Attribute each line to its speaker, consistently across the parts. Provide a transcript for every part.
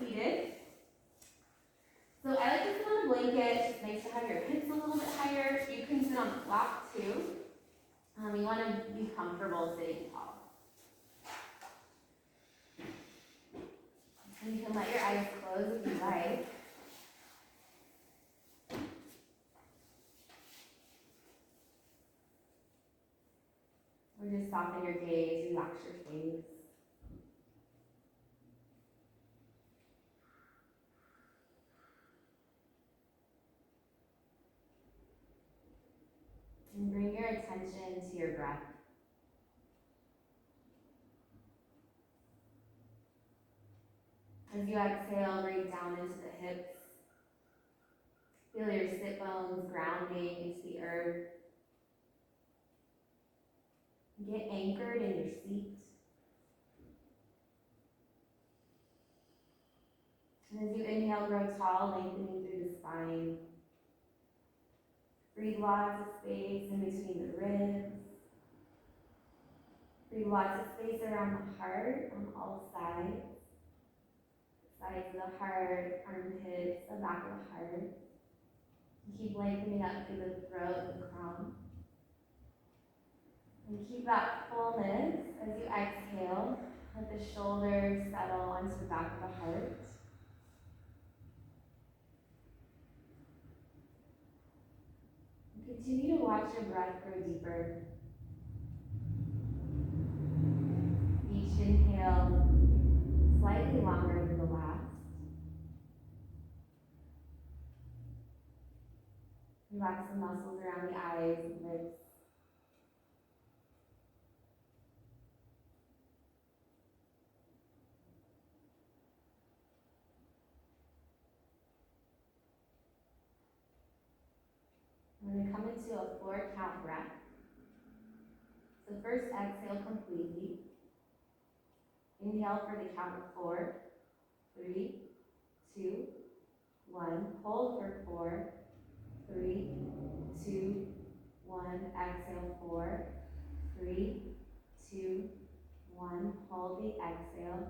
Speaker 1: seated. So I like to sit on a blanket. It's nice to have your hips a little bit higher. You can sit on the block too. You want to be comfortable sitting tall. And you can let your eyes close if you like. Or just soften your gaze, relax your face. And bring your attention to your breath. As you exhale, breathe down into the hips. Feel your sit bones grounding into the earth. Get anchored in your seat. And as you inhale, grow tall, lengthening through the spine. Breathe lots of space in between the ribs. Breathe lots of space around the heart on all sides. Sides of the heart, armpits, the back of the heart. Keep lengthening up through the throat, the crown. And keep that fullness as you exhale. Let the shoulders settle onto the back of the heart. And continue to watch your breath grow deeper. Each inhale slightly longer than the last. Relax the muscles around the eyes and lips. I'm going to come into a 4 count breath. So first exhale completely. Inhale for the count of 4. 3, 2, 1. Hold for 4. 3, 2, 1. Exhale 4. 3, 2, 1. Hold the exhale.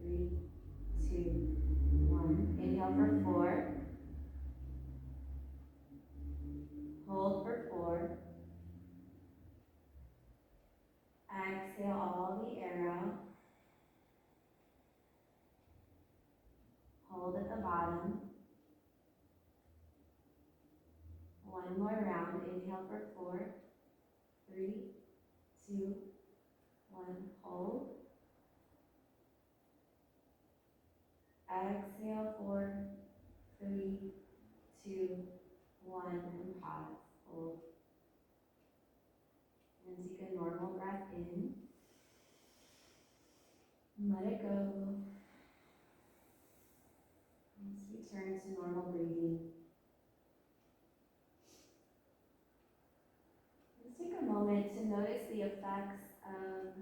Speaker 1: 3, 2, 1. Inhale for 4. Hold for 4. Exhale all the air out. Hold at the bottom. One more round. Inhale for 4. 3, 2, 1. Hold. Exhale 4, 3, 2, 1. And pause. Hold. And take a normal breath in. And let it go. Let's return to normal breathing. Let's take a moment to notice the effects of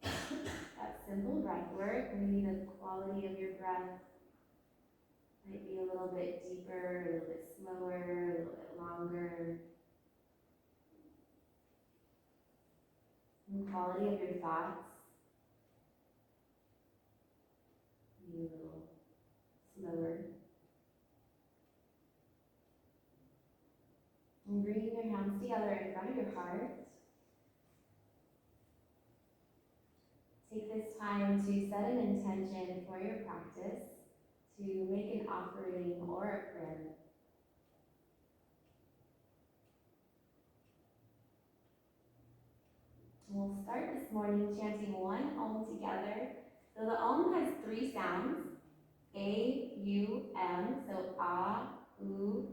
Speaker 1: that simple breath work. Maybe the quality of your breath might be a little bit deeper, a little bit slower, a little bit longer. And the quality of your thoughts. Maybe a little slower. And bringing your hands together in front of your heart. Take this time to set an intention for your practice, to make an offering or a prayer. We'll start this morning chanting one Om together. So the Om has 3 sounds, A, U, M, so A, U,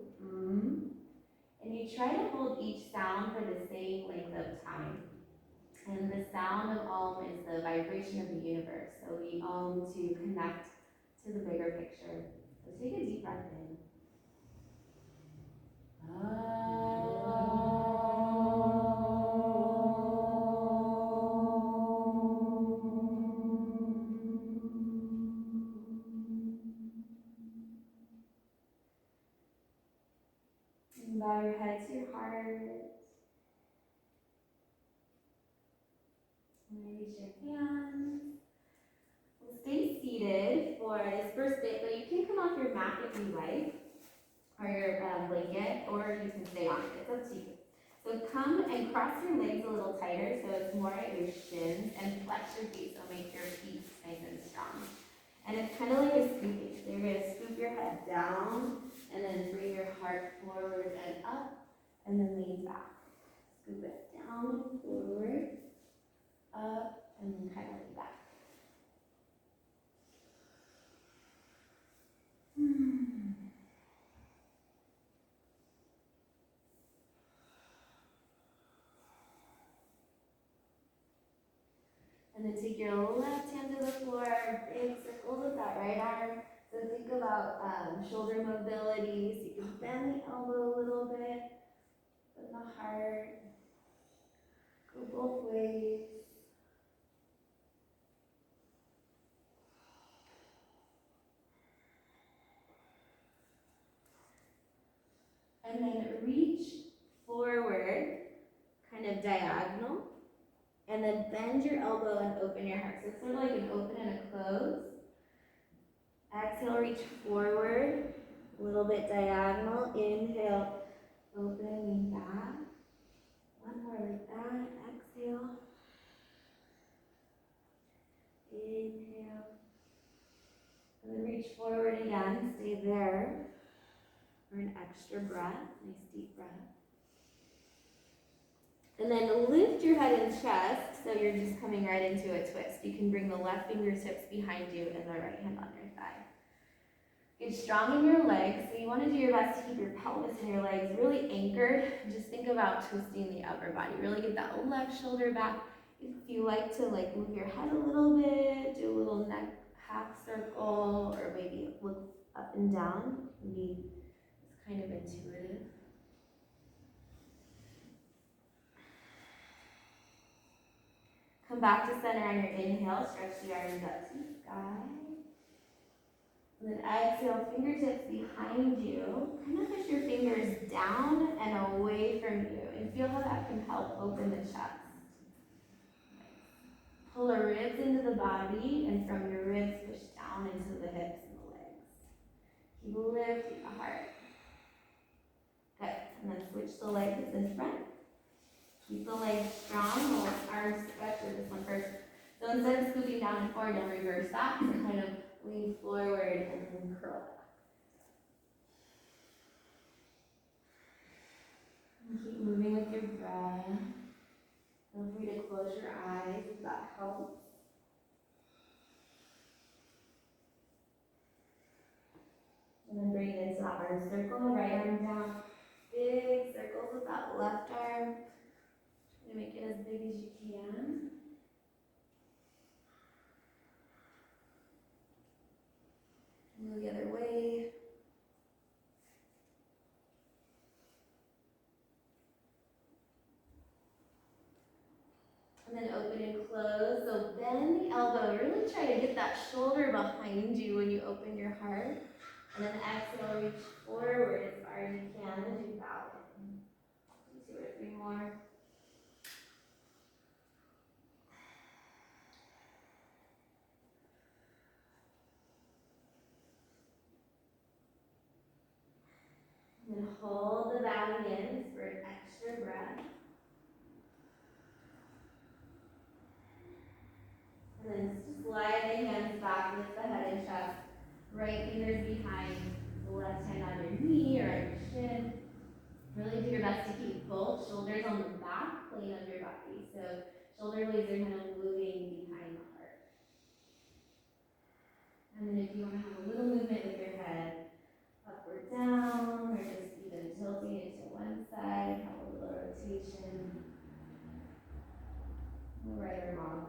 Speaker 1: and you try to hold each sound for the same length of time. And the sound of Om is the vibration of the universe, so we Om to connect to the bigger picture. So take a deep breath in. And bow your head to your heart. And release your hands. We'll stay seated for this mat if you like, or your blanket, or you can stay on it. It's up to you. So come and cross your legs a little tighter so it's more at your shins, and flex your feet so make your feet nice and strong. And it's kind of like a scooping. So you're going to scoop your head down and then bring your heart forward and up and then lean back. Scoop it down, forward, up, and then kind of lean back. And then take your left hand to the floor, big circles with that right arm. So think about shoulder mobility. So you can bend the elbow a little bit, bend the heart, go both ways. And then reach forward, kind of diagonal. And then bend your elbow and open your heart. So it's sort of like an open and a close. Exhale, reach forward, a little bit diagonal. Inhale, open, lean back. One more like that. Exhale. Inhale. And then reach forward again. Stay there for an extra breath. Nice deep breath. And then lift your head and chest, so you're just coming right into a twist. You can bring the left fingertips behind you and the right hand on your thigh. Get strong in your legs, so you want to do your best to keep your pelvis and your legs really anchored. Just think about twisting the upper body. Really get that left shoulder back. If you like to move your head a little bit, do a little neck half circle, or maybe look up and down. Maybe it's kind of intuitive. Come back to center on your inhale, stretch the arms up to the sky. And then exhale, fingertips behind you. Kind of push your fingers down and away from you. And feel how that can help open the chest. Pull the ribs into the body, and from your ribs, push down into the hips and the legs. Keep lifting the heart. Good. And then switch the legs in front. Keep the legs strong. We'll arms stretch with this one first. So instead of scooping down and forward, you'll reverse that. So kind of lean forward and then curl back. And keep moving with your breath. Feel free to close your eyes if that helps. And then bring it into that arm circle, right arm down. Big circles with that left arm. You make it as big as you can. Move the other way. And then open and close. So bend the elbow. Really try to get that shoulder behind you when you open your heart. And then exhale, reach forward as far as you can as you bow in. 2 or 3 more. And then hold the bowing in for an extra breath. And then slide the hands back, lift the head and chest. Right fingers behind, the left hand on your knee or on your shin. Really do your best to keep both shoulders on the back, laying on your body. So shoulder blades are kind of moving behind the heart. And then if you want to have a little movement with your head, up or down, or just even tilting it to one side, have a little rotation, right or wrong.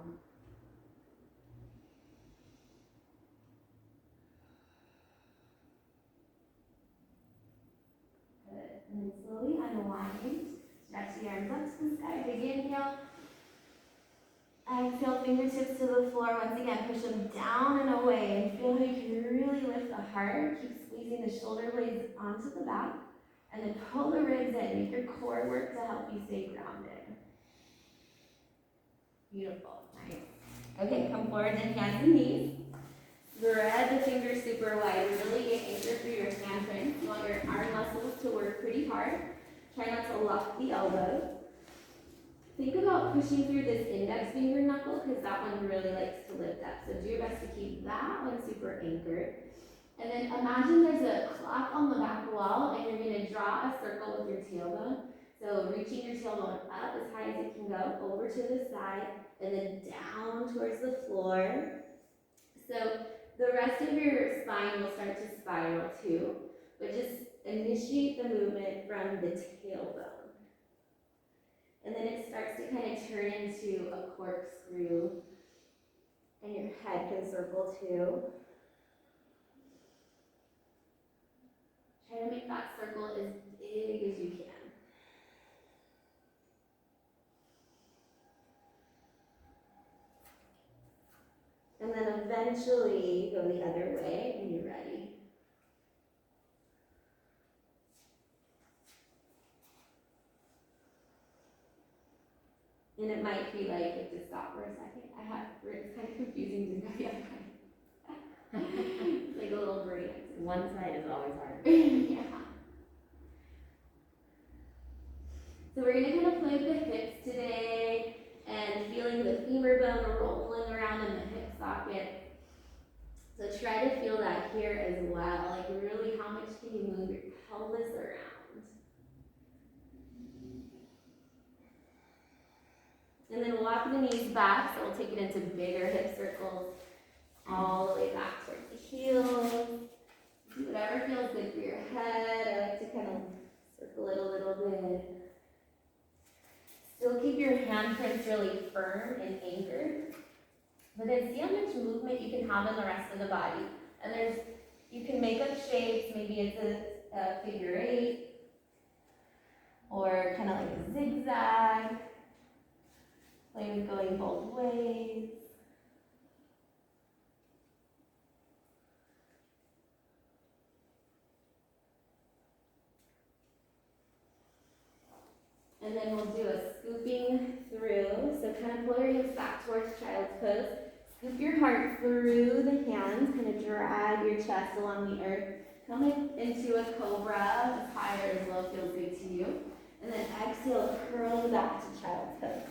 Speaker 1: Good. And then slowly unwind, stretch the arms up to the sky, big inhale. Exhale, fingertips to the floor. Once again, push them down and away, and feel how you can really lift the heart. Keep squeezing the shoulder blades onto the back. And then pull the ribs in. Make your core work to help you stay grounded. Beautiful. Nice. Okay, come forward and hands and knees. Spread the fingers super wide. Really get anchored through your hand prints. You want your arm muscles to work pretty hard. Try not to lock the elbows. Think about pushing through this index finger knuckle because that one really likes to lift up. So do your best to keep that one super anchored. And then imagine there's a clock on the back wall and you're going to draw a circle with your tailbone. So reaching your tailbone up as high as it can go, over to the side, and then down towards the floor. So the rest of your spine will start to spiral too, but just initiate the movement from the tailbone. And then it starts to kind of turn into a corkscrew, and your head can circle too. Try to make that circle as big as you can. And then eventually go the other way when you're ready. And it might be like you have to stop for a second. It's kind of confusing to go the other way. It's like a little break.
Speaker 2: One side is always hard.
Speaker 1: Yeah. So we're going to kind of play with the hips today and feeling the femur bone rolling around in the hip socket. So try to feel that here as well. Like really, how much can you move your pelvis around? And then walk the knees back, so we'll take it into bigger hip circles all the way back towards the heels. Do whatever feels good for your head. I like to kind of circle it a little bit. Still keep your handprints really firm and anchored. But then see how much movement you can have in the rest of the body. And you can make up shapes. Maybe it's a figure 8 or kind of like a zigzag. Play with going both ways. And then we'll do a scooping through. So kind of pull your hips back towards child's pose. Scoop your heart through the hands. Kind of drag your chest along the earth. Come into a cobra, as high or as low feels good to you. And then exhale, curl back to child's pose.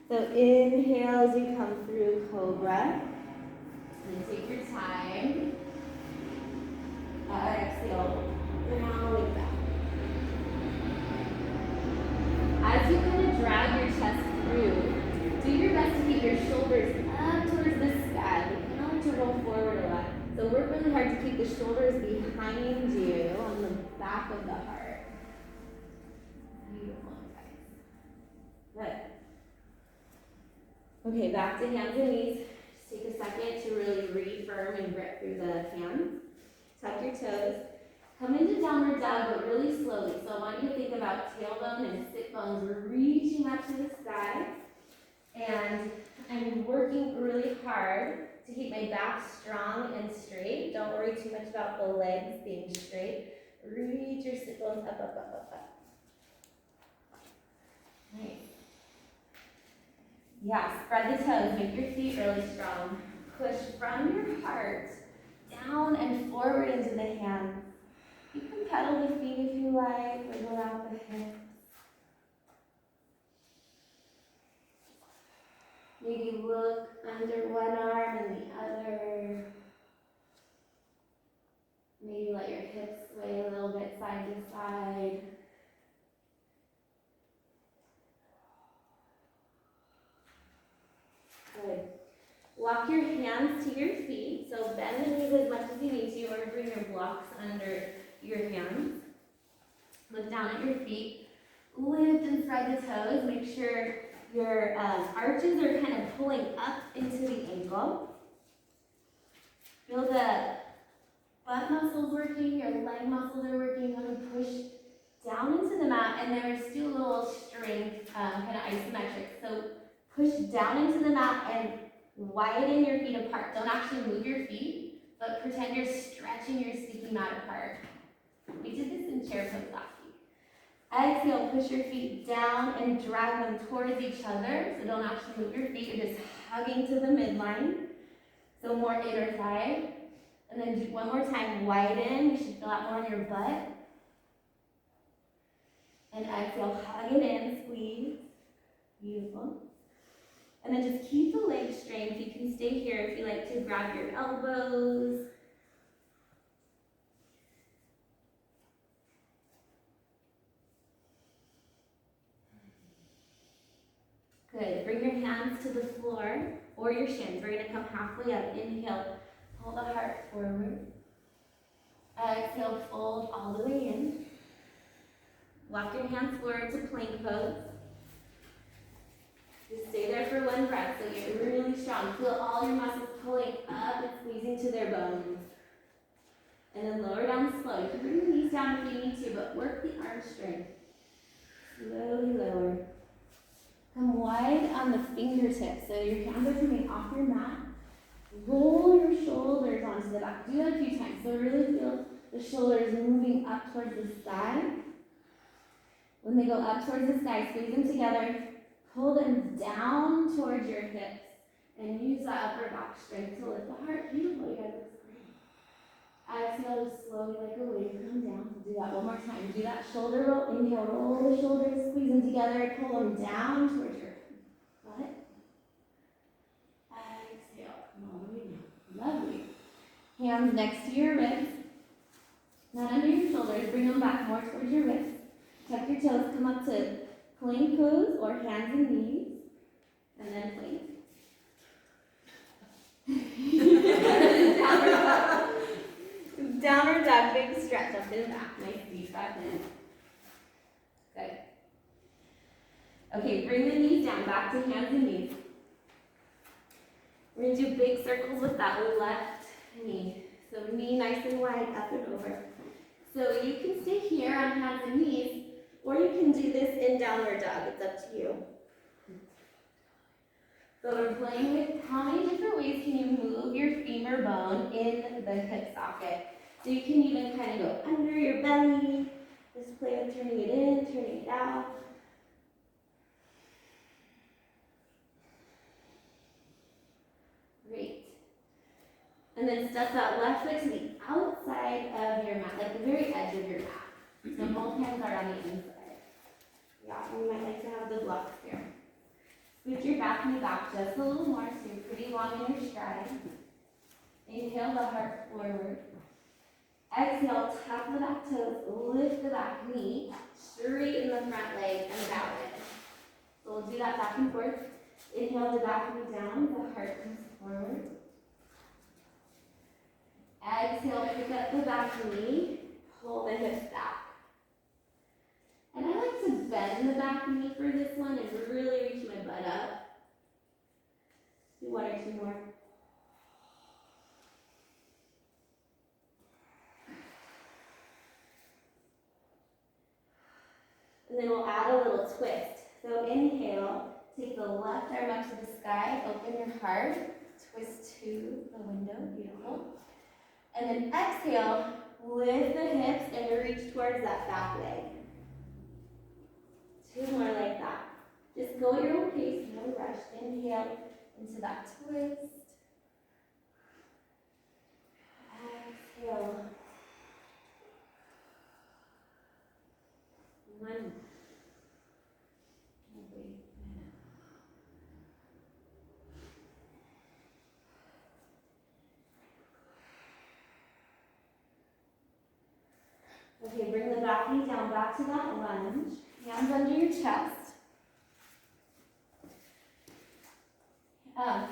Speaker 1: So inhale as you come through cobra. And take your time. Exhale, round back. As you kind of drag your chest through, do your best to keep your shoulders up towards the sky. You don't like to roll forward a lot. So work really hard to keep the shoulders behind you on the back of the heart. Beautiful, guys. Good. Okay, back to hands and knees. Just take a second to really refirm and grip through the hands. Tuck your toes. Come into downward dog, but really slowly. So I want you to think about tailbone and sit bones reaching up to the sky. And I'm working really hard to keep my back strong and straight. Don't worry too much about the legs being straight. Reach your sit bones up, up, up, up, up. Nice. Yeah, spread the toes, make your feet really strong. Push from your heart down and forward into the hands. You can pedal the feet if you like, wiggle out the hips. Maybe look under one arm and the other. Maybe let your hips sway a little bit side to side. Good. Walk your hands to your feet. So bend the knees as much as you need to, or bring your blocks under your hands. Look down at your feet. Lift and spread the toes. Make sure your arches are kind of pulling up into the ankle. Feel the butt muscles working, your leg muscles are working. You want to push down into the mat, and there's still a little strength, kind of isometric. So push down into the mat and widen your feet apart. Don't actually move your feet, but pretend you're stretching your sticky mat apart. We did this in chair pose last week. Exhale, push your feet down and drag them towards each other. So don't actually move your feet, you're just hugging to the midline. So more inner thigh. And then do one more time, widen. You should feel that more in your butt. And exhale, hug it in, squeeze. Beautiful. And then just keep the legs straight. You can stay here if you like to grab your elbows. Good. Bring your hands to the floor or your shins. We're going to come halfway up. Inhale, pull the heart forward. Exhale, fold all the way in. Walk your hands forward to plank pose. Just stay there for one breath, so get really strong. Feel all your muscles pulling up and squeezing to their bones. And then lower down slow. You can bring the knees down if you need to, but work the arm strength. Slowly lower. Come wide on the fingertips, so your hands are coming off your mat. Roll your shoulders onto the back. Do that a few times. So really feel the shoulders moving up towards the sky. When they go up towards the sky, squeeze them together. Pull them down towards your hips. And use that upper back strength to lift the heart. Beautiful, you guys. Exhale, slowly like a wave, come down. Do that one more time. Do that shoulder roll. Inhale, roll the shoulders, squeeze them together, pull them down towards your butt. Exhale, come all the way down. Lovely. Hands next to your wrists. Not under your shoulders. Bring them back more towards your wrists. Tuck your toes. Come up to plank pose or hands and knees. And then plank. Downward dog, big stretch up in the back. Nice deep breath in. Good. Okay, bring the knees down, back to hands and knees. We're going to do big circles with that left knee. So knee nice and wide, up and over. So you can stay here on hands and knees, or you can do this in downward dog. It's up to you. So we're playing with how many different ways can you move your femur bone in the hip socket. So you can even kind of go under your belly. Just play with turning it in, turning it out. Great. And then step that left foot to the outside of your mat, like the very edge of your mat. So both hands are on the inside. Yeah, you might like to have the blocks there. Scoot your back knee back just a little more so you're pretty long in your stride. Inhale the heart forward. Exhale, tap the back toes, lift the back knee, straighten the front leg, and bow it. So we'll do that back and forth. Inhale the back knee down, the heart comes forward. Exhale, pick up the back knee, pull the hips back. And I like to bend the back knee for this one and really reach my butt up. Do one or two more. And then we'll add a little twist. So inhale, take the left arm up to the sky, open your heart, twist to the window, beautiful. And then exhale, lift the hips and reach towards that back leg. Two more like that. Just go at your own pace, no rush. Inhale into that twist. Exhale. One. Okay, bring the back knee down, back to that lunge. Hands under your chest.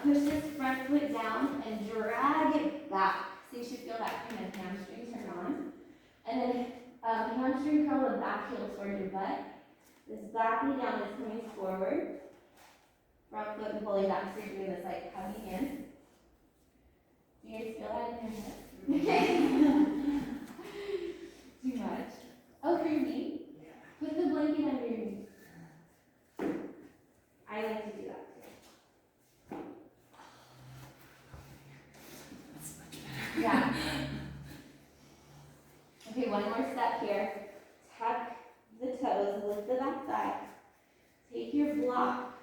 Speaker 1: Push this front foot down and drag it back. So you should feel that kind of hamstring turn on. And then hamstring curl the back heel toward your butt. This back knee down is coming forward. Front foot and pulling back, so you're doing this like hugging in. Do you guys feel that in your hips? Okay. Too much. Over your knee. Put the blanket under your knee. I like to do that too. Yeah. Okay, one more step here. Tuck the toes, lift the back thigh. Take your block,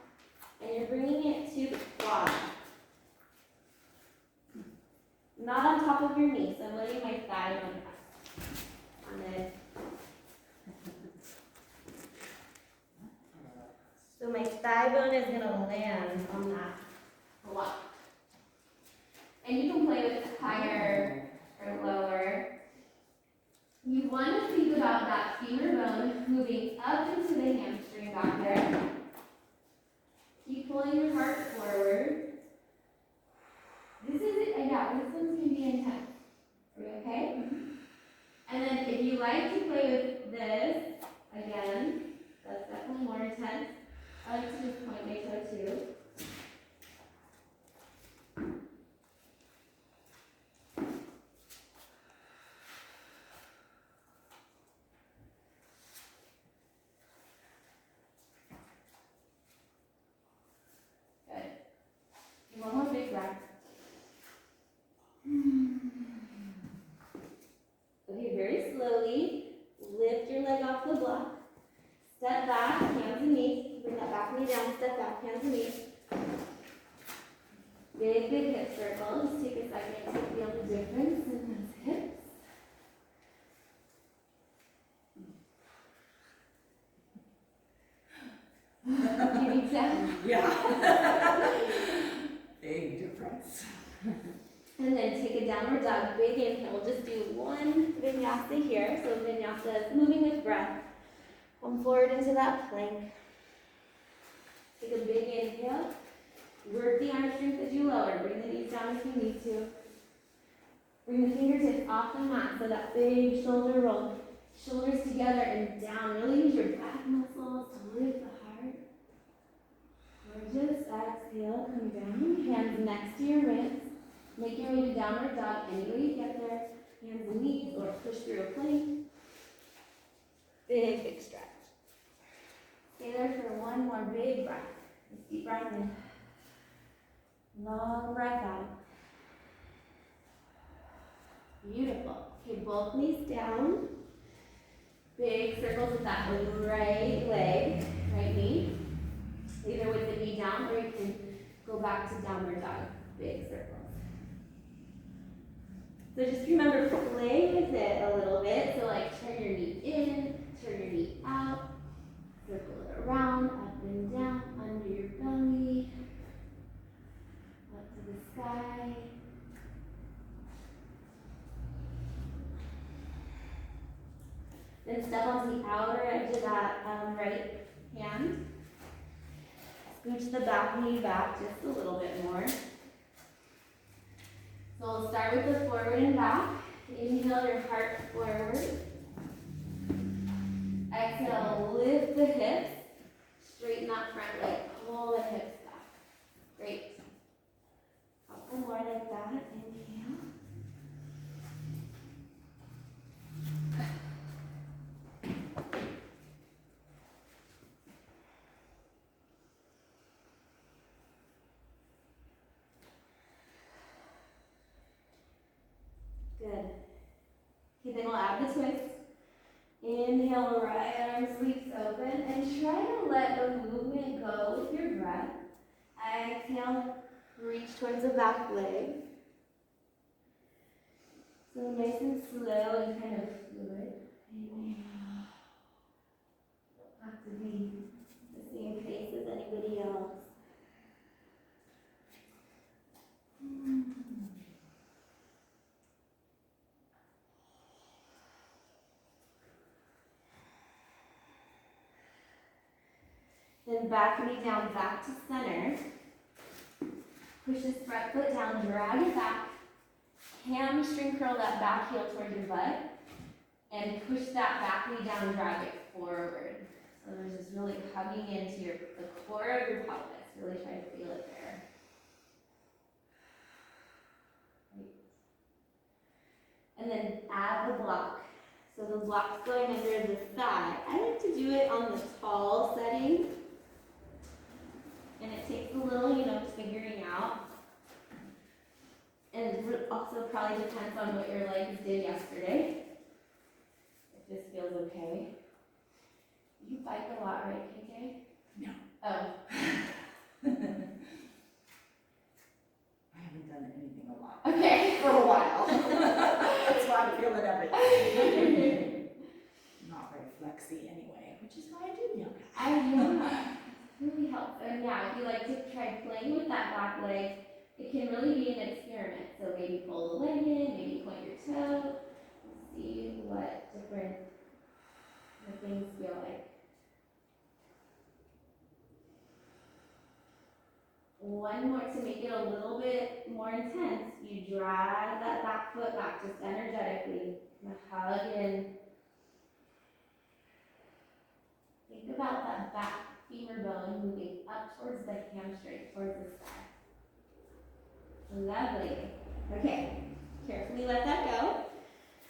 Speaker 1: and you're bringing it to the quad. not on top of your knee, so I'm letting my thigh bone press on it. So my thigh bone is gonna land on that block. And you can play with higher or lower. You want to think about that femur bone moving up into the hamstring back there. Keep pulling your heart forward. This is it. Yeah, this one can be intense. Are we okay? And then if you like to play with this, again, that's definitely more intense. I like to just point my toe too. One more big breath. Okay, very slowly, lift your leg off the block. Step back, hands and knees. Bring that back knee down, step back, hands and knees. Big hip circle. Just take a second to feel the difference in those hips. Maybe down.
Speaker 2: Yeah. Big difference.
Speaker 1: And then take a downward dog, big inhale. We'll just do one vinyasa here. So vinyasa is moving with breath. Come forward into that plank. Take a big inhale. Work the arm strength as you lower. Bring the knees down if you need to. Bring the fingertips off the mat, so that big shoulder roll. Shoulders together and down. Really use your back muscles to lift the heart. Gorgeous. Exhale, come down. Hands next to your wrists. Make your way to downward dog any way you get there. Hands and knees or push through a plank. Big stretch. Stay there for one more big breath. Just deep breath in. Long breath out. Beautiful. Okay, both knees down. Big circles with that right leg, right knee. Either with the knee down or you can go back to downward dog. Big circles. So just remember, play with it a little bit. So like turn your knee in, turn your knee out, circle it around, up and down, under your belly, up to the sky. Then step onto the outer edge of that right hand. Scooch the back knee back just a little bit more. So we'll start with the forward and back. Inhale your heart forward. Exhale, lift the hips. Straighten that front leg. Pull the hips back. Great. Couple more like that. Inhale. Good. Okay, then we'll add the twist. Inhale, right arm sweeps open, and try to let the movement go with your breath. Exhale, reach towards the back leg. So nice and slow and kind of fluid. Inhale. Don't have to be the same pace as anybody else. Then back knee down, back to center. Push this front foot down, drag it back. Hamstring curl that back heel toward your butt. And push that back knee down and drag it forward. So there's just really hugging into the core of your pelvis. Really try to feel it there. Right. And then add the block. So the block's going under the thigh. I like to do it on the tall setting. And it takes a little, figuring out. And it also probably depends on what your legs did yesterday. If this feels okay. You bike a lot, right, KJ?
Speaker 2: No.
Speaker 1: Oh.
Speaker 2: I haven't done anything a lot.
Speaker 1: Okay.
Speaker 2: For a while. sexy anyway, which is why I do yoga.
Speaker 1: Yeah, really helps. And yeah, if you like to try playing with that back leg, it can really be an experiment. So maybe pull the leg in, maybe point your toe, see what different things feel like. One more to make it a little bit more intense. You drag that back foot back just energetically. Hug in. Think about that back femur bone moving up towards the hamstring, towards the sky. Lovely. Okay, carefully let that go.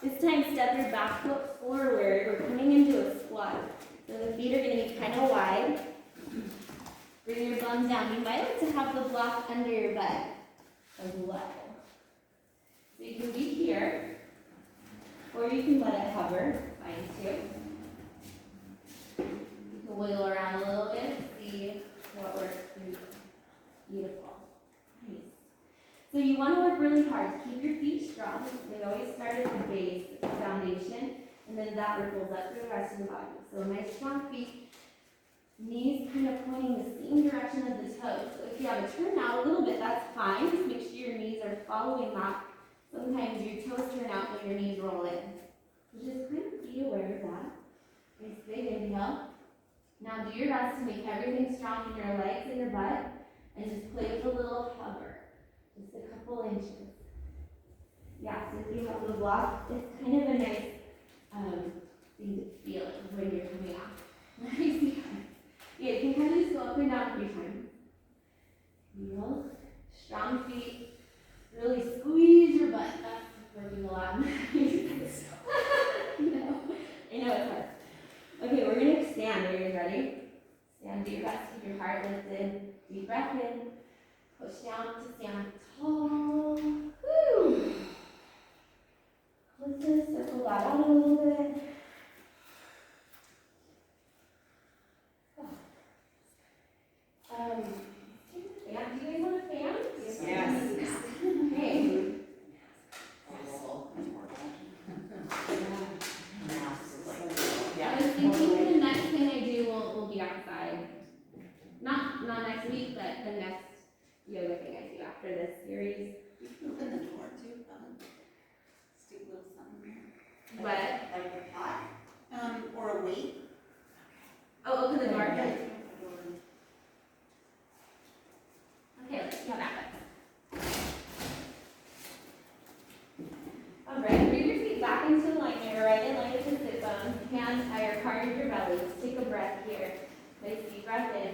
Speaker 1: This time step your back foot forward. We're coming into a squat. So the feet are going to be kind of wide. Bring your bum down. You might like to have the block under your butt as well. So you can be here, or you can let it hover. Fine too. You can wiggle around a little bit, see what works for you. Beautiful. Nice. So you want to work really hard. Keep your feet strong. They always start at the base, the foundation, and then that ripples up through the rest of the body. So nice strong feet. Knees kind of pointing the same direction as the toes. So if you have a turn out a little bit, that's fine. Just make sure your knees are following that. Sometimes your toes turn out when your knees roll in. So just kind of be aware of that. Nice big inhale. Now do your best to make everything strong in your legs and your butt, and just play with a little hover. Just a couple inches. Yeah, so if you have the block, it's kind of a nice thing to feel when you're coming out. Nice. Yeah, you can kind of just go up and down a few times. Feel. Strong feet. Really squeeze your butt. That's working a lot. I know it's hard. Okay, we're going to stand. Are you ready? Stand, do your best. Keep your heart lifted. Deep breath in. Push down to stand tall. Woo! Let's just circle that out a little bit. Do you guys want a fan?
Speaker 2: Yes.
Speaker 1: Okay. I was thinking the next thing I do will be outside. Not next week, but the next yoga thing I do after this series.
Speaker 2: Open the door too, stick a little something here.
Speaker 1: What?
Speaker 2: Like a pot? Or a weight?
Speaker 1: Oh, open the door. Okay, let's see how that goes. Alright, bring your feet back into alignment, right in line with the sit bones. Hands higher, hard your belly. Just take a breath here. Nice deep breath in.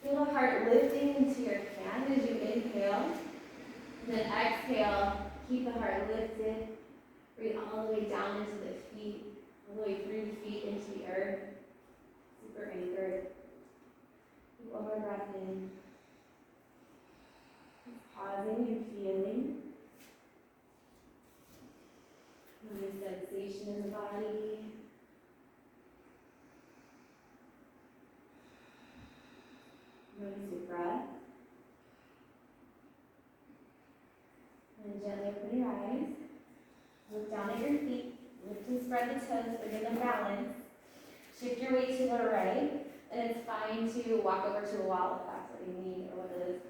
Speaker 1: Feel the heart lifting into your hand as you inhale. And then exhale, keep the heart lifted. Bring all the way down into the feet, all the way through the feet into the earth. Super anchored. Keep one more breath in. Pausing and feeling. Notice sensation in the body. Notice your breath. And gently open your eyes. Look down at your feet. Lift and spread the toes, but in a balance. Shift your weight to the right. And it's fine to walk over to a wall if that's what you need or what it is.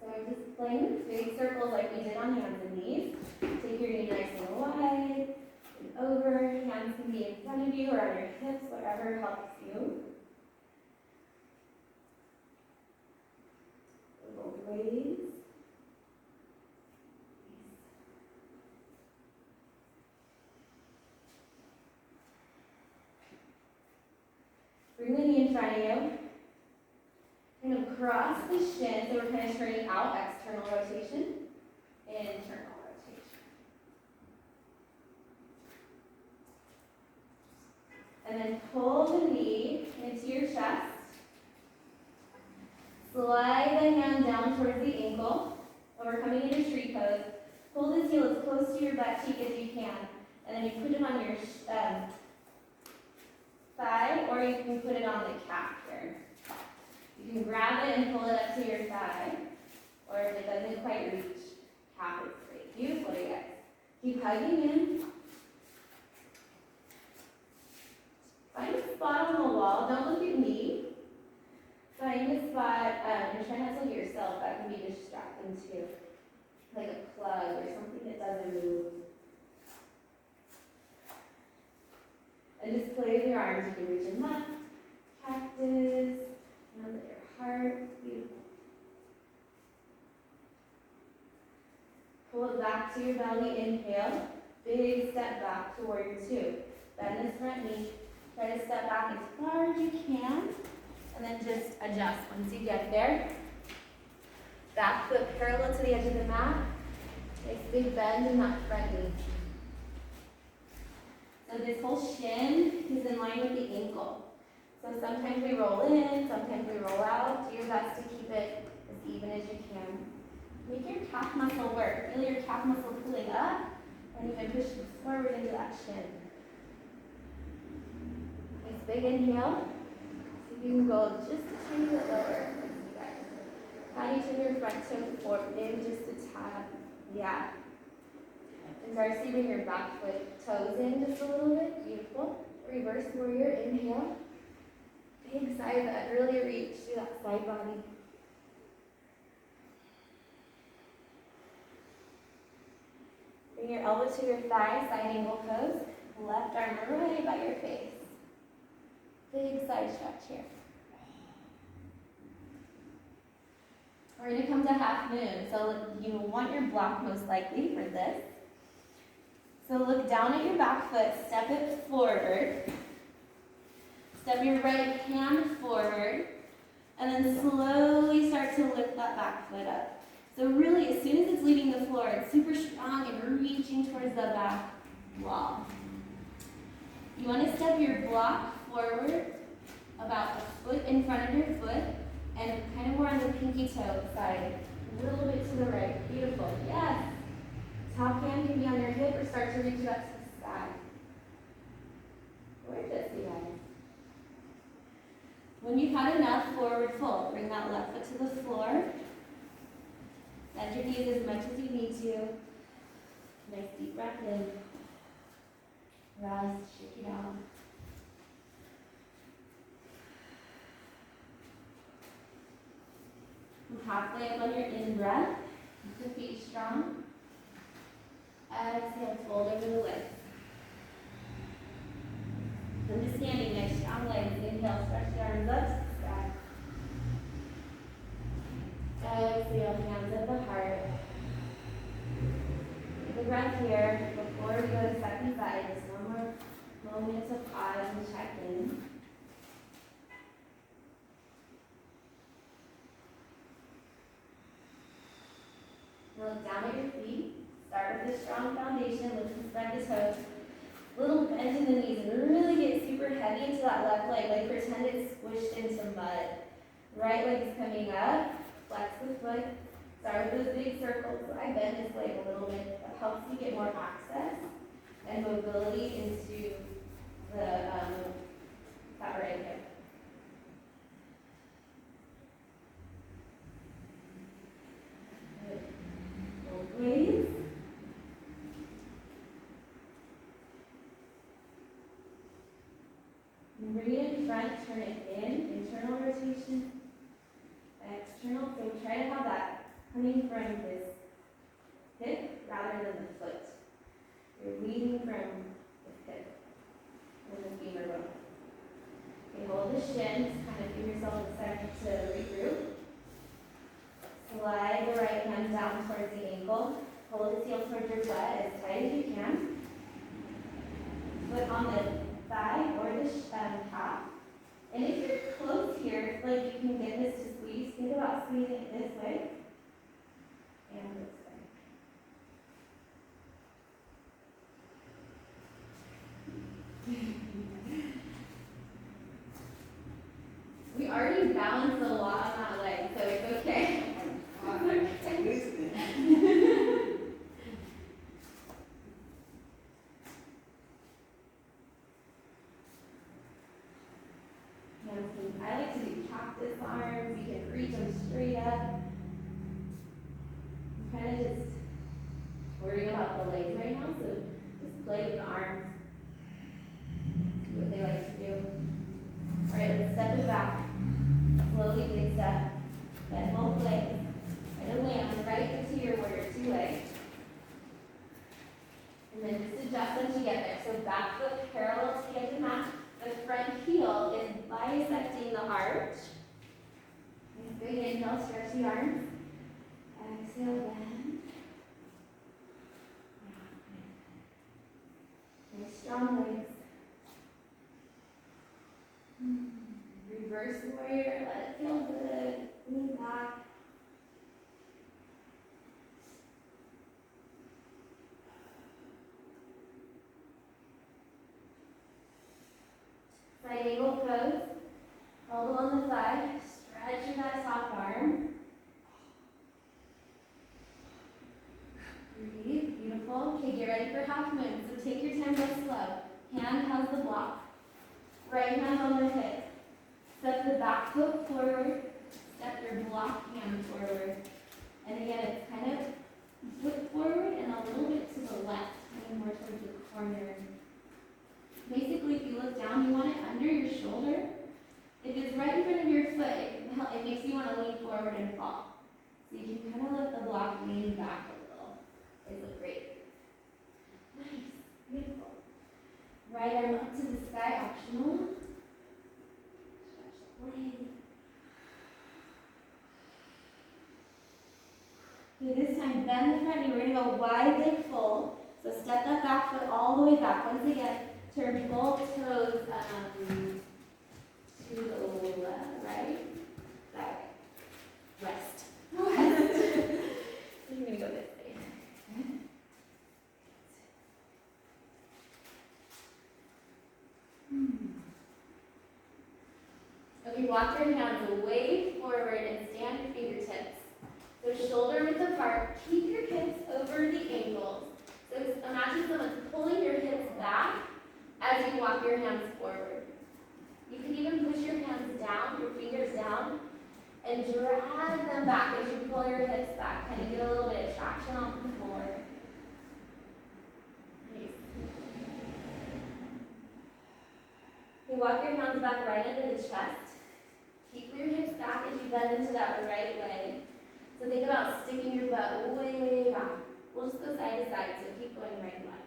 Speaker 1: So we're just playing with big circles like we did on hands and knees. Take your knee nice and wide and over. Hands can be in front of you or on your hips, whatever helps you. Little waves. Bring the knee in front of you. Kind of cross the shin, so we're kind of turning out, external rotation, internal rotation. And then pull the knee into your chest. Slide the hand down towards the ankle. When we're coming into tree pose, pull this heel as close to your butt cheek as you can. And then you put it on your thigh, or you can put it on the calf here. You can grab it and pull it up to your thigh, or if it doesn't quite reach, calf is great. Beautiful, you guys. Keep hugging in. spot on the wall. Don't look at me. Find a spot, and try not to look at yourself. That can be distracting too. Like a plug or something that doesn't move. And just play with your arms. You can reach them up, cactus, hands at your heart. Beautiful. Pull it back to your belly. Inhale. Big step back to warrior two. Bend this front knee. Try to step back as far as you can. And then just adjust once you get there. Back foot parallel to the edge of the mat. Nice big bend in that front knee. So this whole shin is in line with the ankle. So sometimes we roll in, sometimes we roll out. Do your best to keep it as even as you can. Make your calf muscle work. Feel your calf muscle pulling up and even pushing forward into that shin. Nice big inhale. You can go just a tiny bit lower. Pat each of your front toe forward in just a tad. Yeah. And start to bring your back foot toes in just a little bit. Beautiful. Reverse warrior. Inhale. Big side bend. Really reach through that side body. Bring your elbow to your thigh. Side angle pose. Left arm right by your face. Big side stretch here. We're going to come to half moon. So you want your block most likely for this. So look down at your back foot. Step it forward. Step your right hand forward. And then slowly start to lift that back foot up. So really, as soon as it's leaving the floor, it's super strong and reaching towards the back wall. You want to step your block forward about a foot in front of your foot and kind of more on the pinky toe side. A little bit to the right. Beautiful. Yes. Top hand can be on your hip or start to reach up to the sky. Gorgeous, you guys. When you've had enough, forward fold. Bring that left foot to the floor. Bend your knees as much as you need to. Nice deep breath in. Rest, shake it out. Halfway up on your in-breath. Keep the feet strong. Exhale, fold over the legs. Come to standing, nice strong legs. Inhale, stretch the arms up to the sky. Exhale, hands at the heart. Take a breath here before we go to second side. Just one more moment to pause and check in. Look down at your feet. Start with a strong foundation. Lift and spread the toes. Little bend in the knees and really get super heavy into that left leg. Like pretend it's squished into mud. Right leg is coming up. Flex the foot. Start with those big circles. I bend this leg a little bit. That helps you get more access and mobility into the that right hip. Both ways. And bring it in front, turn it in, internal rotation, external. So try to have that coming from this hip rather than the foot. You're leading from the hip and the femur bone. Okay, hold the shin, just kind of give yourself a second to regroup. Slide the right hand down towards the ankle. Hold the heel towards your butt as tight as you can. Foot on the thigh or the calf. And if you're close here, like you can get this to squeeze, think about squeezing it this way and this way. We already balanced a lot on that leg, so it's okay. I like to do cactus arms. You can reach them straight up. I'm kind of just worrying about the legs right now, so just play with the arms. See what they like to do. back. Slowly big step. Bend both legs. Try to land right into your warrior two legs. And then just adjust once you get there. So back foot parallel to the edge of the mat. The front heel is bisecting the arch. Big inhale, stretch the arms. Exhale, bend. Nice strong legs. Reverse warrior, let it feel good. Lean back. Side angle pose. Elbow on the thigh. Stretch that top arm. Breathe. Beautiful. Okay, get ready for half moon. So take your time, go slow. Hand has the block. Right hand on the hip. Step the back foot forward. Step your block hand forward. And again, it's kind of foot forward and a little bit to the left, maybe more towards the corner. Basically, if you look down, you want it under your shoulder. If it's right in front of your foot, it makes you want to lean forward and fall. So you can kind of let the block lean back a little. It's great. Nice. Beautiful. Right arm up to the sky, optional. Stretch the leg. Okay, this time bend the front knee. We're going to go wide leg full. So step that back foot all the way back. Once again, turn both toes to the right. That way. Rest. Rest. You're going to go this way. Okay, walk your hands away forward and stand your fingertips. So shoulder width apart. Keep your hips over the ankles. So imagine someone's pulling your hips back as you walk your hands forward. You can even push your hands down, your fingers down, and drag them back as you pull your hips back. Kind of get a little bit of traction off the floor. Nice. You walk your hands back right into the chest. Keep your hips back as you bend into that right leg. So think about sticking your butt way, way back. We'll just go side to side, so keep going right and left.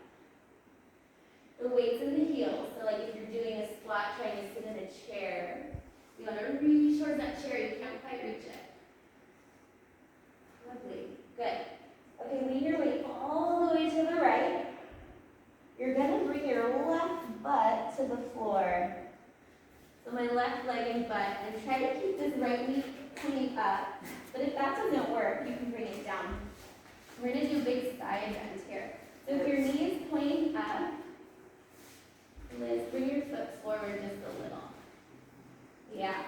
Speaker 1: The weight's in the heels, so like if you're doing a squat trying to sit in a chair, you want to reach towards that chair, you can't quite reach it. Lovely, good. Okay, lean your weight all the way to the right. You're going to bring your left butt to the floor. So my left leg and butt, and try to keep this right knee pointing up. But if that doesn't work, you can bring it down. We're going to do a big side bend here. So if your knee is pointing up, Liz, bring your foot forward just a little. Yeah.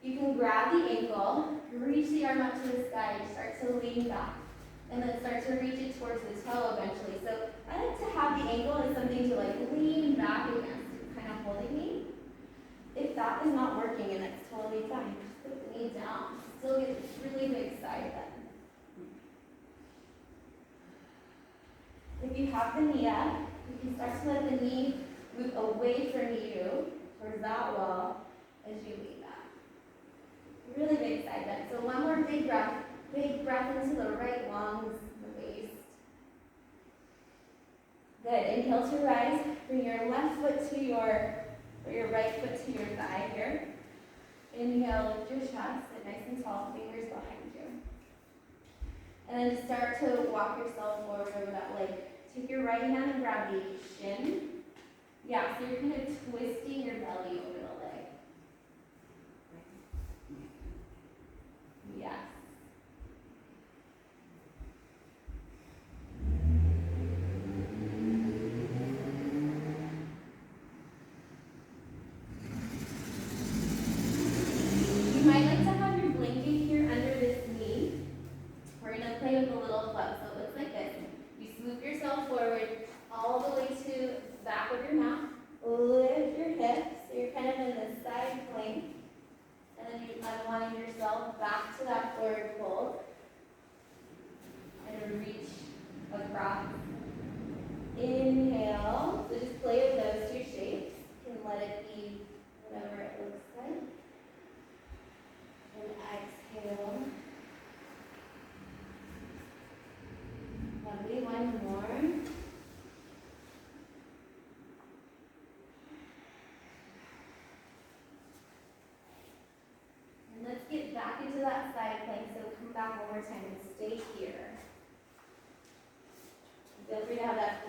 Speaker 1: You can grab the ankle, reach the arm up to the sky, and start to lean back. And then start to reach it towards the toe eventually. So I like to have the ankle as something to like lean back against, kind of holding me. If that is not working, and that's totally fine, just put the knee down. Still get this really big side bend. If you have the knee up, you can start to let the knee move away from you towards that wall as you lean back. Really big side bend. So one more big breath into the right lungs, the waist. Good. Inhale to rise. Bring your left foot to your right foot to your thigh here. Inhale, lift your chest, sit nice and tall, fingers behind you. And then start to walk yourself forward over that leg. Take your right hand and grab the shin. Yeah, so you're kind of twisting your belly over the leg. Yes. You might like to have your blanket here under this knee. We're going to play with a little flip. So it looks like this. You swoop yourself forward all the way to the back of your mat. Lift your hips. So you're kind of in this side plank. And then you unwind yourself back to that forward fold. And reach across. Inhale. So just play with those two shapes. You can let it be whatever it looks like.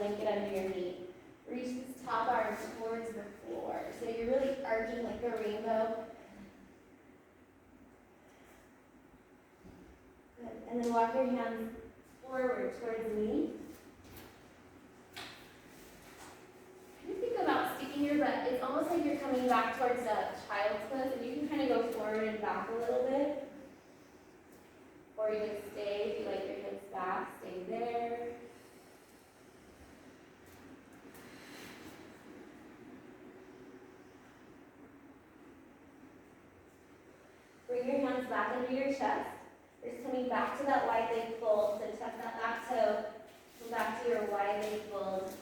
Speaker 1: blanket under your knee. Reach this top arm towards the floor. So you're really arching like a rainbow. Good. And then walk your hands forward towards me. When you think about sticking your butt, it's almost like you're coming back towards that child's pose, and you can kind of go forward and back a little bit. Or you can stay, if you like your hips back, stay there. Bring your hands back under your chest. Just coming back to that wide leg fold. So tuck that back toe. Come back to your wide leg fold.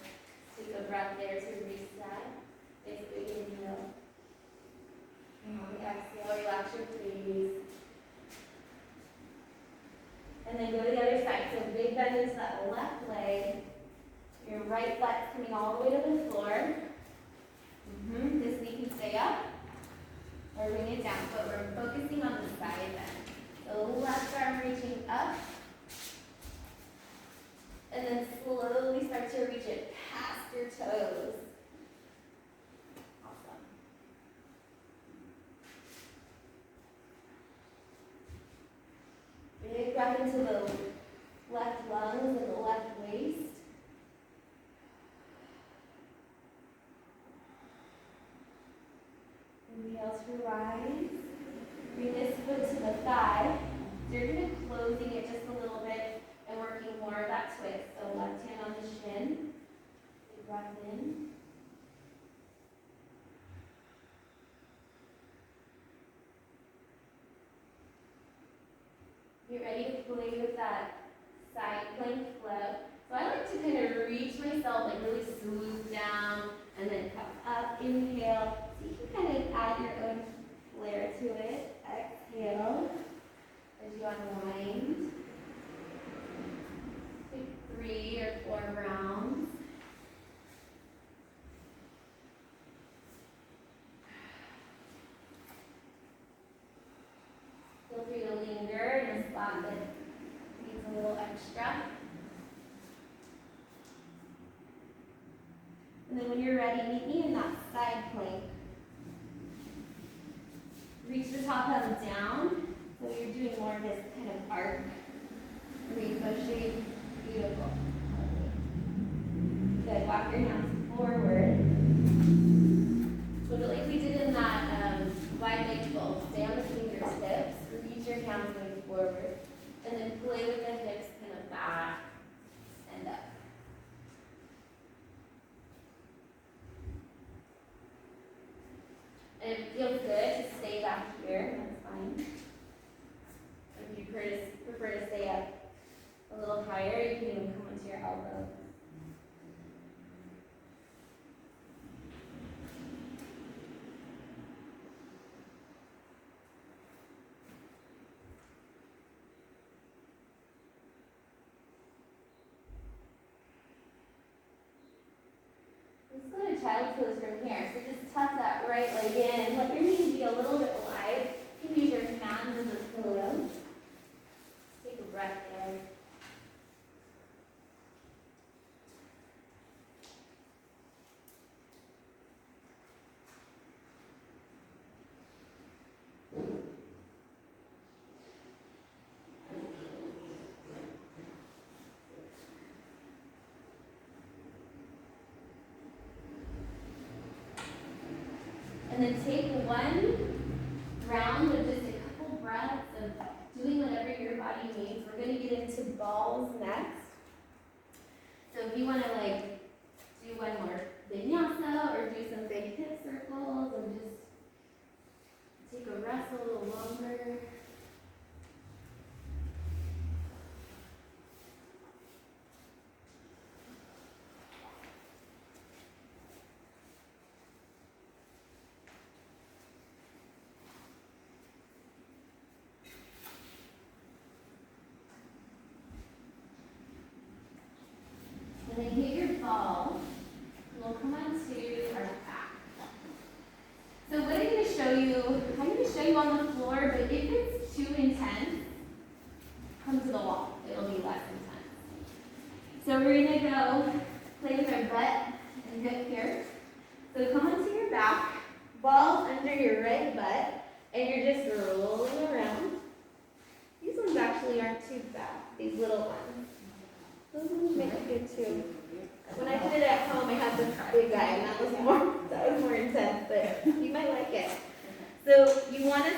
Speaker 1: Take a breath there to reset. Basically inhale. And on the exhale, relax your face. And then go to the other side. So big bend into that left leg. Your right butt's coming all the way to the floor. This knee can stay up or bring it down, but we're focusing on the side bend. So left arm reaching up. And then slowly start to reach it past your toes. Awesome. Big breath into the left lungs and the left waist. Inhale to rise. Bring this foot to the thigh. So you're going to be closing it just a little bit and working more of that twist. So left hand on the shin. Big breath in. Get ready to play with that side plank flow. So I like to kind of reach myself, like really smooth down, and then come up, inhale. So you can kind of add your own flair to it. Exhale as you unwind. Take 3 or 4 rounds. Feel free to linger in a spot that needs a little extra. And then when you're ready, meet me in that side plank. Reach the top of down. So you're doing more of this kind of arc, rainbow shape. Beautiful. Good. Walk your hands forward. So like we did in that wide leg fold, stay on the fingertips. Reach your hands going forward. And then play with the hips kind of back and up. And it feels good to stay back here, that's fine. If you prefer to stay up a little higher, you can even come onto your elbow. Let's go to child's pose from here. So just tuck that right leg in. Let your knees be a little bit wide. You can use your hands as a pillow. Take a breath there. And then take one round of just a couple breaths of doing whatever your body needs. We're going to get into balls next. So if you want to like do one more vinyasa or do some big hip circles or just take a rest a little longer. And then get your ball, and we'll come on to our back. So what I'm going to show you on the floor, but if it's too intense, come to the wall. It'll be less intense. So we're going to go play with our butt and hip here. So come onto your back, ball under your right butt, and you're just rolling around. These ones actually aren't too bad, these little ones. Those ones make it good too. When I did it at home, I had this big guy, and that was more intense, but you might like it. So you want to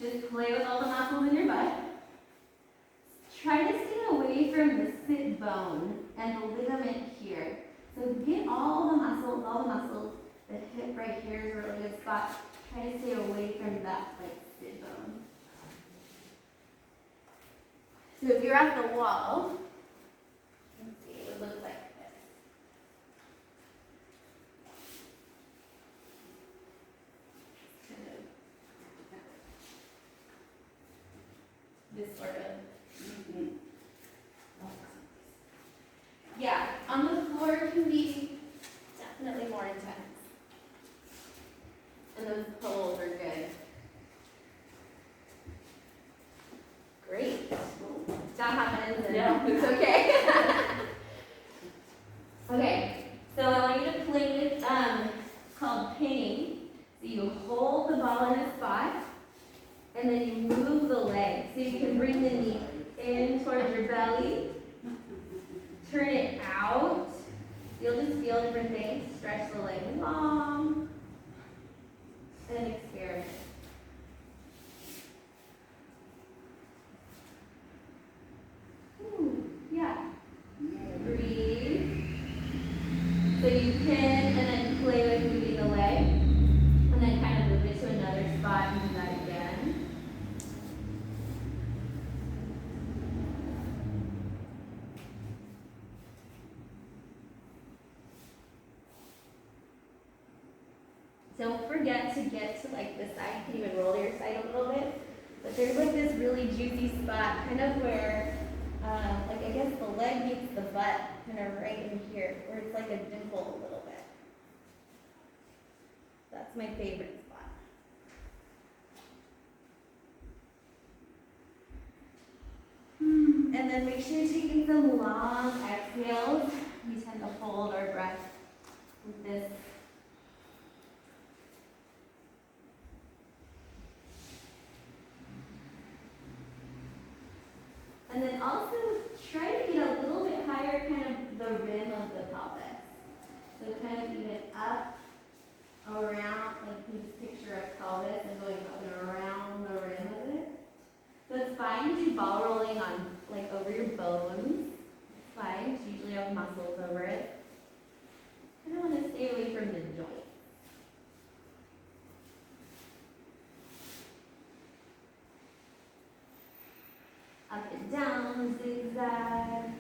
Speaker 1: just play with all the muscles in your butt. Try to stay away from the sit bone and the ligament here. So get all the muscles. The hip right here is a really good spot. Try to stay away from that sit bone. So if you're at the wall, let's see, it would look like this sort of. Yeah, on the floor it can be definitely more intense. And those pulls are good. Great. That happens and it's okay. Okay, so I want you to play with, it's called pinning. So you hold the ball in a spot, and then you move the leg. So you can bring the knee in towards your belly, turn it out. You'll just feel different things. Stretch the leg long, and experiment. Yeah. Breathe. So you pin and then play with moving the leg, and then kind of move it to another spot and do that again. Don't forget to get to the side. You can even roll to your side a little bit. But there's this really juicy spot, kind of where, I guess the leg meets the butt, kind of right in here, where it's like a dimple a little bit. That's my favorite spot. And then make sure you're taking some long exhales. We tend to hold our breath with this. And then also try to get a little bit higher, kind of the rim of the pelvis. So kind of even up, around, you just picture a pelvis and going up and around the rim of it. So it's fine to do ball rolling on, over your bones. It's fine, you usually have muscles over it. Kind of want to stay away from the joint. Up and down, zigzag.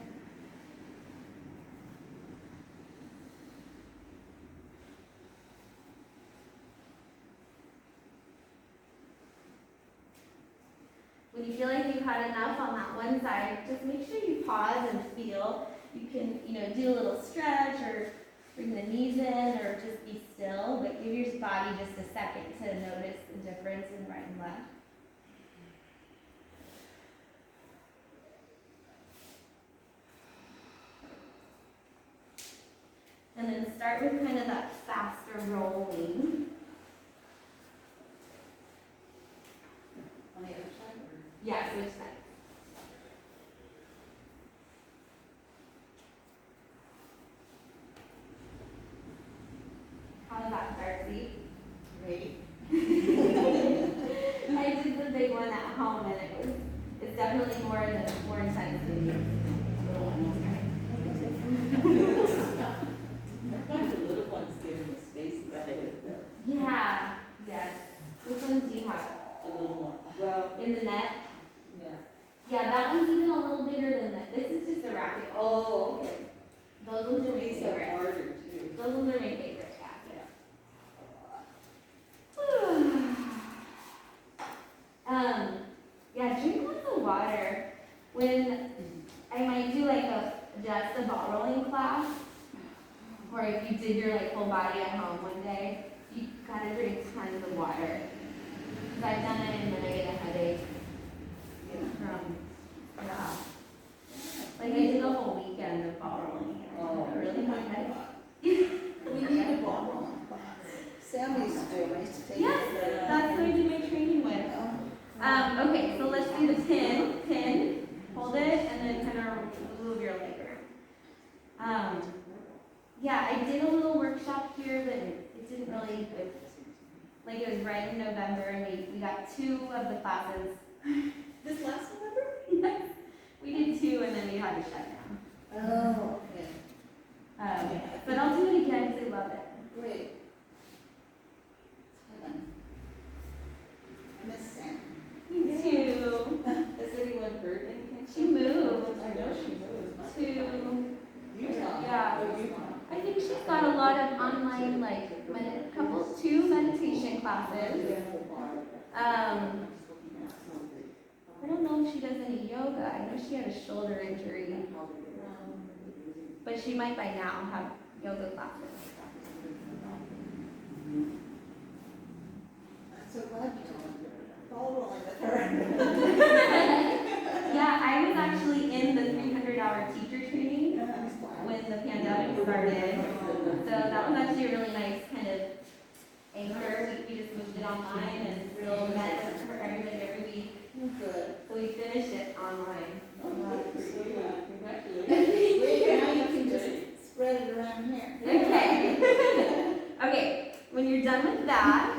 Speaker 1: When you feel like you've had enough on that one side, just make sure you pause and feel. You can, do a little stretch or bring the knees in or just be still, but give your body just a second to notice the difference in right and left. And then start with kind of that faster rolling.
Speaker 2: On the other side, or?
Speaker 1: Yeah, switch sides. How does that start, see?
Speaker 2: Ready?
Speaker 1: I did the big one at home, and it's definitely more intense than the little one.
Speaker 2: Sometimes the little ones give them the space that it is there.
Speaker 1: Yeah, yes. Which ones do you have?
Speaker 2: The little one. Well,
Speaker 1: In the net?
Speaker 2: yeah.
Speaker 1: Yeah, that one's even a little bigger than that. This is just a racket.
Speaker 2: Oh, okay.
Speaker 1: Those ones are my
Speaker 2: These are
Speaker 1: favorite.
Speaker 2: harder too.
Speaker 1: Those ones are my favorite, yeah, drink lots of water. When I might do just a ball rolling class, or if you did your whole body at home one day, you gotta drink tons of water. 'Cause I've done it and then I get a headache from, yeah. I did a whole weekend in the ball rolling.
Speaker 2: Oh,
Speaker 1: Really fun.
Speaker 2: We need a ball rolling class. Sam used to do it, I used to take it.
Speaker 1: Yes, that's what I did my training with. Okay, so let's do the pin, hold it, and then kind of move your leg. Yeah, I did a little workshop here, but it didn't really, like it was right in November, and we got 2 of the classes.
Speaker 2: This last November?
Speaker 1: Yes, we did 2, and then we had to shut down.
Speaker 2: Oh, okay.
Speaker 1: But I'll do it again because I love it.
Speaker 2: Great. Heaven. I miss Sam.
Speaker 1: Me too.
Speaker 2: Has anyone heard anything?
Speaker 1: She moved
Speaker 2: I know she moved.
Speaker 1: to,
Speaker 2: Utah.
Speaker 1: yeah.
Speaker 2: Oh, Utah.
Speaker 1: I think she's got a lot of online, like, 2 meditation classes. I don't know if she does any yoga. I know she had a shoulder injury. But she might by now have yoga classes.
Speaker 2: I'm so glad you told me. Ball rolling with her.
Speaker 1: Yeah, I was actually in the 300-hour teacher training when the pandemic started. So that was actually a really nice kind of anchor. We just moved it online and still met with everybody every week.
Speaker 2: Good.
Speaker 1: So we finished it online.
Speaker 2: Wait, now you can just spread it around here.
Speaker 1: Okay. Okay, when you're done with that,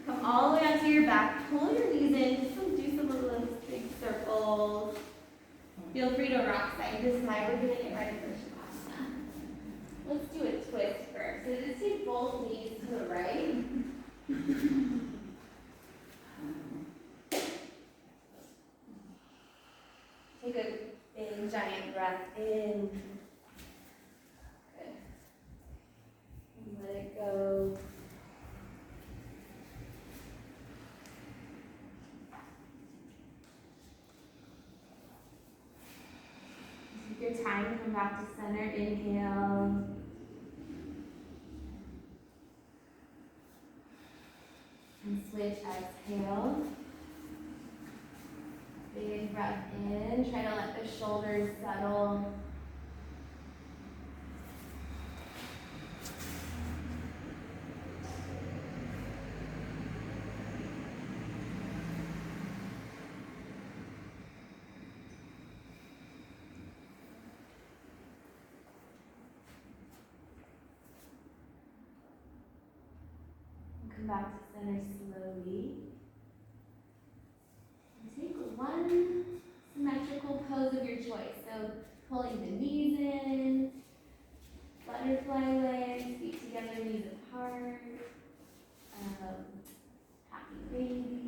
Speaker 1: come all the way up to your back, pull your knees in, do some little big circles. Feel free to rock side to side. We're doing it right for Shavasana. Let's do a twist first. So just take both knees to the right. Take a big giant breath in. Good. And let it go. Take your time, come back to center, inhale. And switch, exhale. Big breath in, try to let the shoulders settle. Come back to center slowly. And take one symmetrical pose of your choice. So pulling the knees in, butterfly legs, feet together, knees apart, happy baby.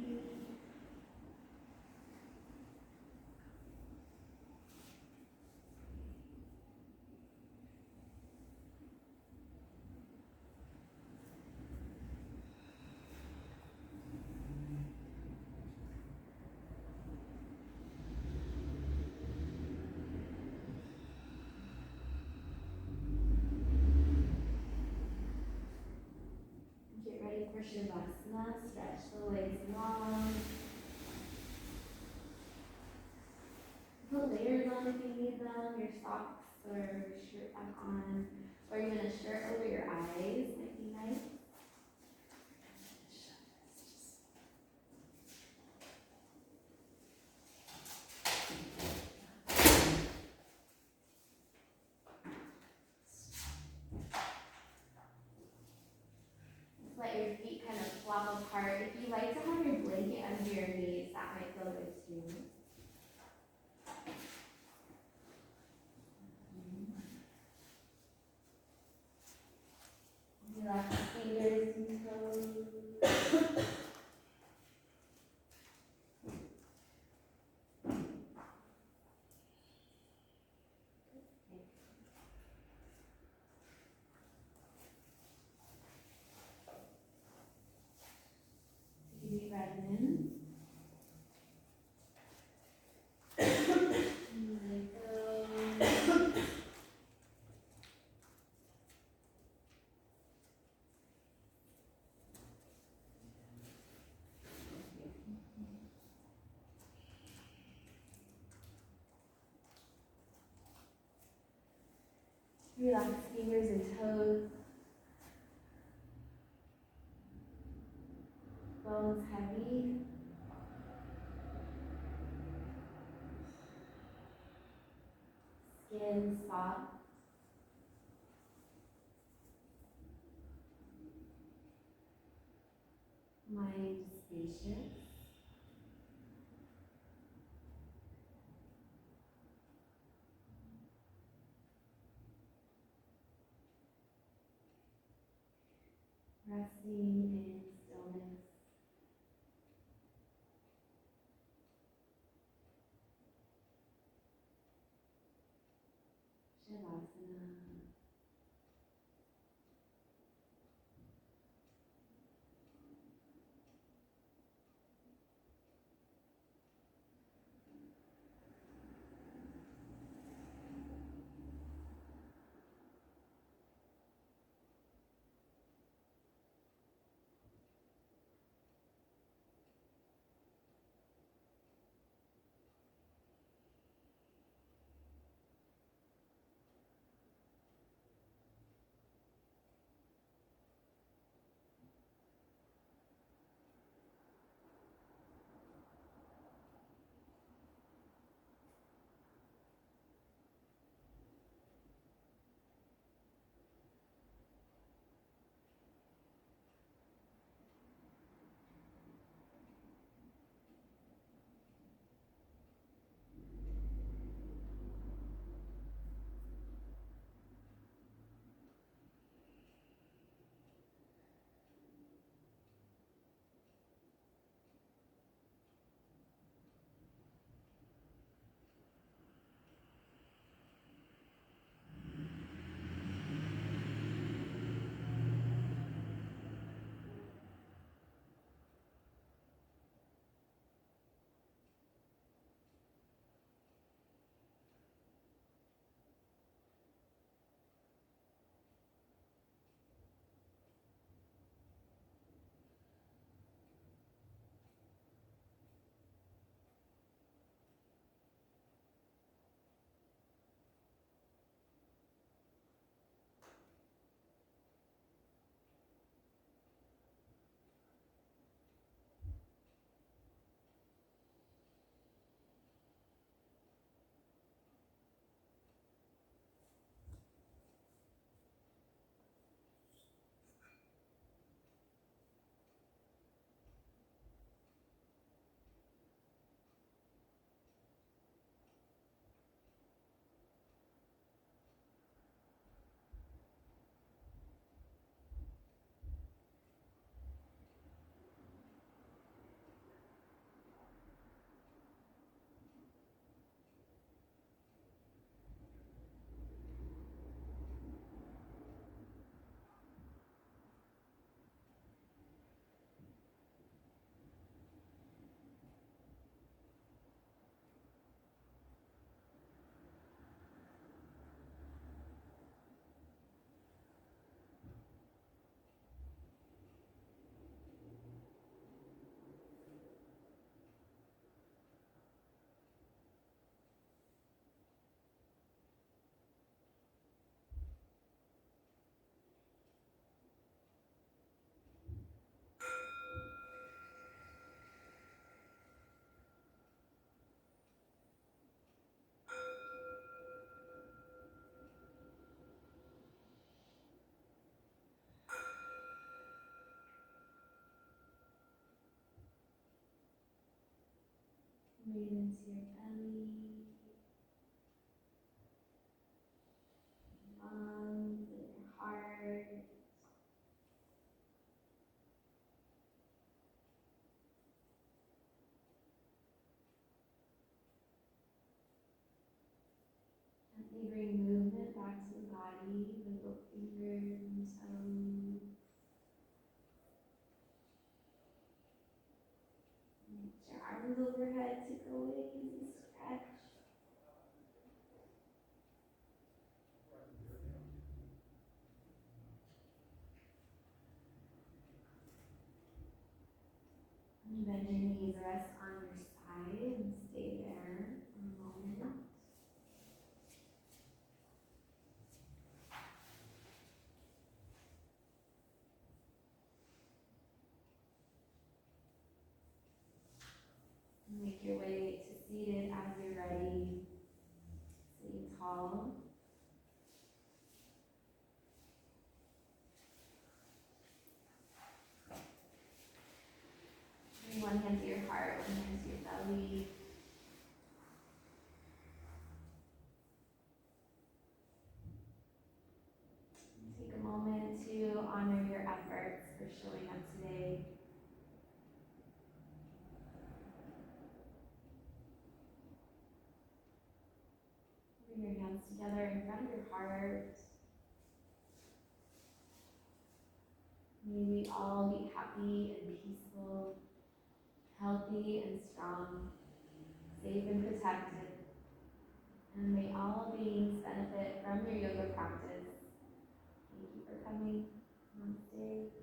Speaker 1: Get ready for Shavasana. Stretch the legs long. Put layers on if you need them, your socks or your shirt back on, or even a shirt over your eyes might be nice. Let your feet kind of flop apart. If you like to have your blanket under your knees, that might feel good too. Relax the Relax fingers and toes. Bones heavy. Skin soft. Mind spacious. Resting in stillness. Shavasana. Breathe into your belly, lungs, and your heart. Gently bring movement back to the body, wiggle fingers and toes. Reach your arms overhead, take a lazy stretch. And bend your knees, rest on your side and stay there for a moment. Make your way to seated as you're ready. Sitting tall. Bring one hand to your heart, one hand to your belly. Take a moment to honor your efforts for showing up today. Bring your hands together in front of your heart. May we all be happy and peaceful, healthy and strong, safe and protected. And may all beings benefit from your yoga practice. Thank you for coming. Namaste.